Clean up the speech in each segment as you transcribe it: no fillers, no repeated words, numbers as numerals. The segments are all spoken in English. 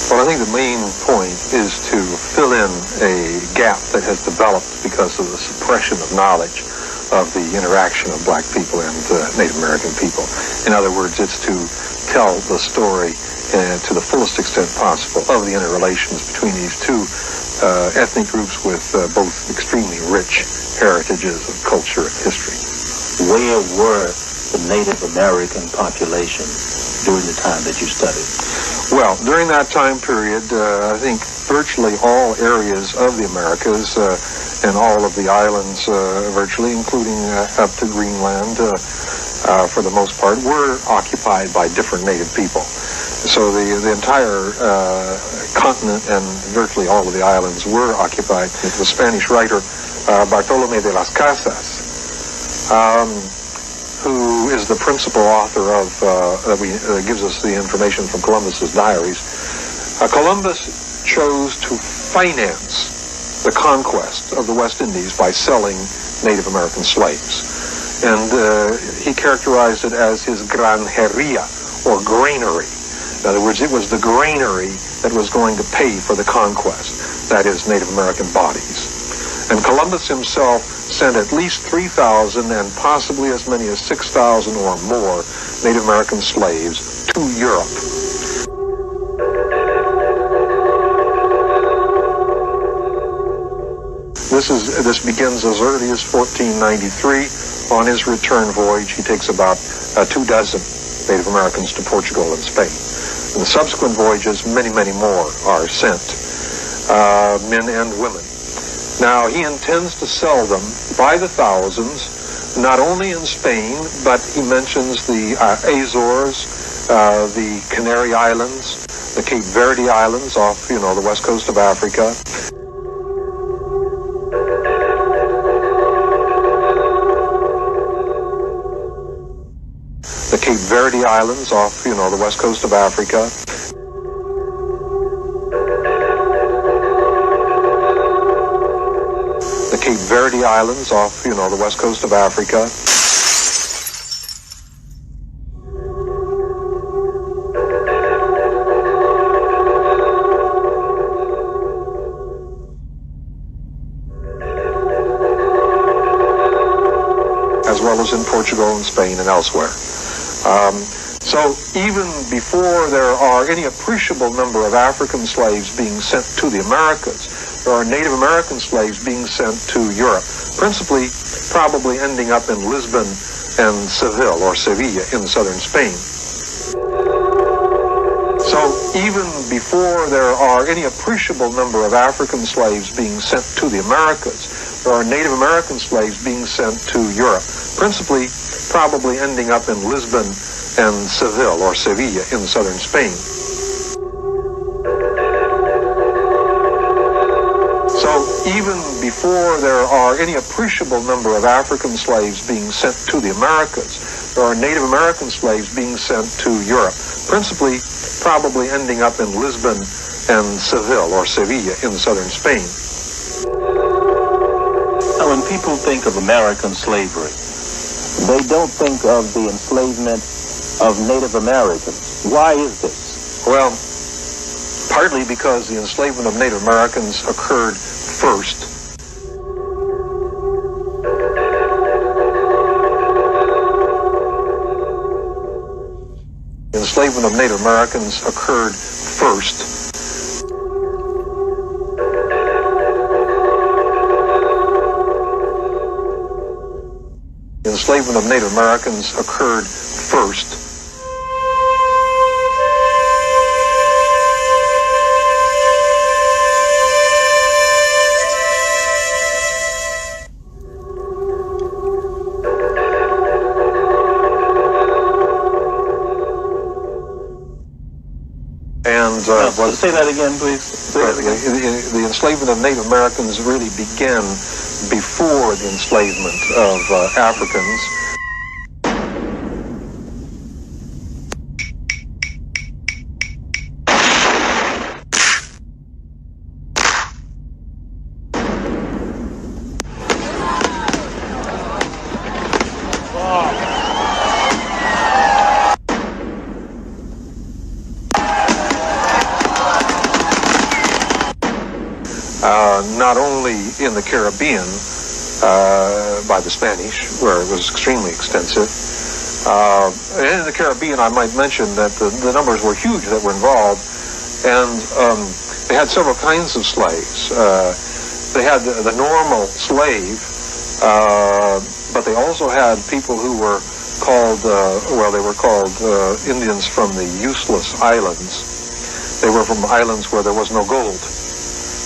Well, I think the main point is to fill in a gap that has developed because of the suppression of knowledge of the interaction of black people and Native American people. In other words, it's to tell the story to the fullest extent possible of the interrelations between these two ethnic groups with both extremely rich heritages of culture and history. Where were the Native American population during the time that you studied? Well, during that time period, I think virtually all areas of the Americas and all of the islands, virtually, including up to Greenland, for the most part, were occupied by different native people. So the entire continent and virtually all of the islands were occupied. The Spanish writer Bartolomé de las Casas, who is the principal author of that gives us the information from Columbus's diaries. Columbus chose to finance the conquest of the West Indies by selling Native American slaves, and he characterized it as his granjeria, or granary. In other words, it was the granary that was going to pay for the conquest, that is, Native American bodies. And Columbus himself sent at least 3,000 and possibly as many as 6,000 or more Native American slaves to Europe. This begins as early as 1493. On his return voyage, he takes about 24 Native Americans to Portugal and Spain. In the subsequent voyages, many, many more are sent, men and women. Now, he intends to sell them by the thousands, not only in Spain, but he mentions the Azores, the Canary Islands, the Cape Verde Islands off, the west coast of Africa. The Cape Verde Islands off, the west coast of Africa. The Cape Verde Islands off, the west coast of Africa. As well as in Portugal and Spain and elsewhere. So even before there are any appreciable number of African slaves being sent to the Americas, there are Native American slaves being sent to Europe, principally probably ending up in Lisbon and Seville, or Sevilla, in southern Spain. So even before there are any appreciable number of African slaves being sent to the Americas, there are Native American slaves being sent to Europe, principally probably ending up in Lisbon and Seville, or Sevilla, in southern Spain. So even before there are any appreciable number of African slaves being sent to the Americas, there are Native American slaves being sent to Europe, principally probably ending up in Lisbon and Seville, or Sevilla, in southern Spain. Now, when people think of American slavery, they don't think of the enslavement of Native Americans. Why is this? Well, partly because the enslavement of Native Americans occurred first. The enslavement of Native Americans occurred first. The enslavement of Native Americans occurred first. Say that again, please. Say that again. The enslavement of Native Americans really began before the enslavement of Africans. not only in the Caribbean by the Spanish, where it was extremely extensive. And in the Caribbean, I might mention that the numbers were huge that were involved, and they had several kinds of slaves. They had the normal slave, but they also had people who were called, they were called Indians from the useless islands. They were from islands where there was no gold.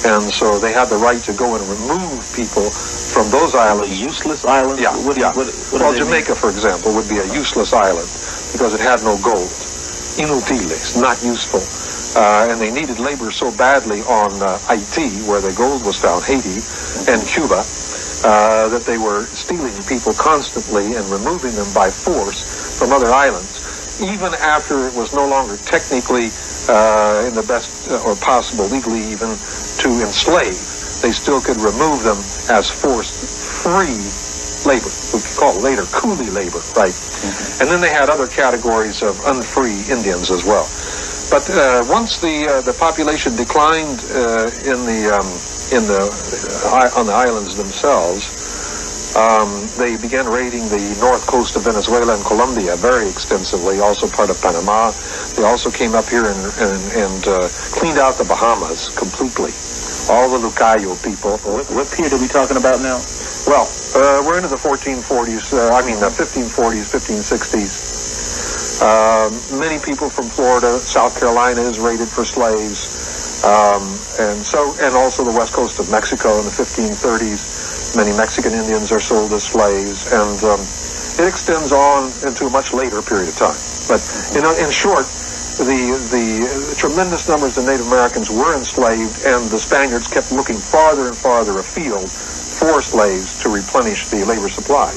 And so they had the right to go and remove people from those islands. Useless islands? Yeah, well, Jamaica, for example, would be a useless island because it had no gold. Inutiles, not useful. And they needed labor so badly on Haiti, where the gold was found, Haiti, and Cuba, that they were stealing people constantly and removing them by force from other islands, even after it was no longer technically in the best or possible, legally even, to enslave. They still could remove them as forced free labor, we could call it later coolie labor, right? And then they had other categories of unfree Indians as well. But once the population declined on the islands themselves, they began raiding the north coast of Venezuela and Colombia very extensively, also part of Panama. They also came up here and cleaned out the Bahamas completely. All the Lucayo people. What period are we talking about now? Well, we're into the 1440s, the 1540s, 1560s. Many people from Florida, South Carolina is raided for slaves. And also the west coast of Mexico in the 1530s. Many Mexican Indians are sold as slaves, and it extends on into a much later period of time. But in short, the tremendous numbers of Native Americans were enslaved, and the Spaniards kept looking farther and farther afield for slaves to replenish the labor supply.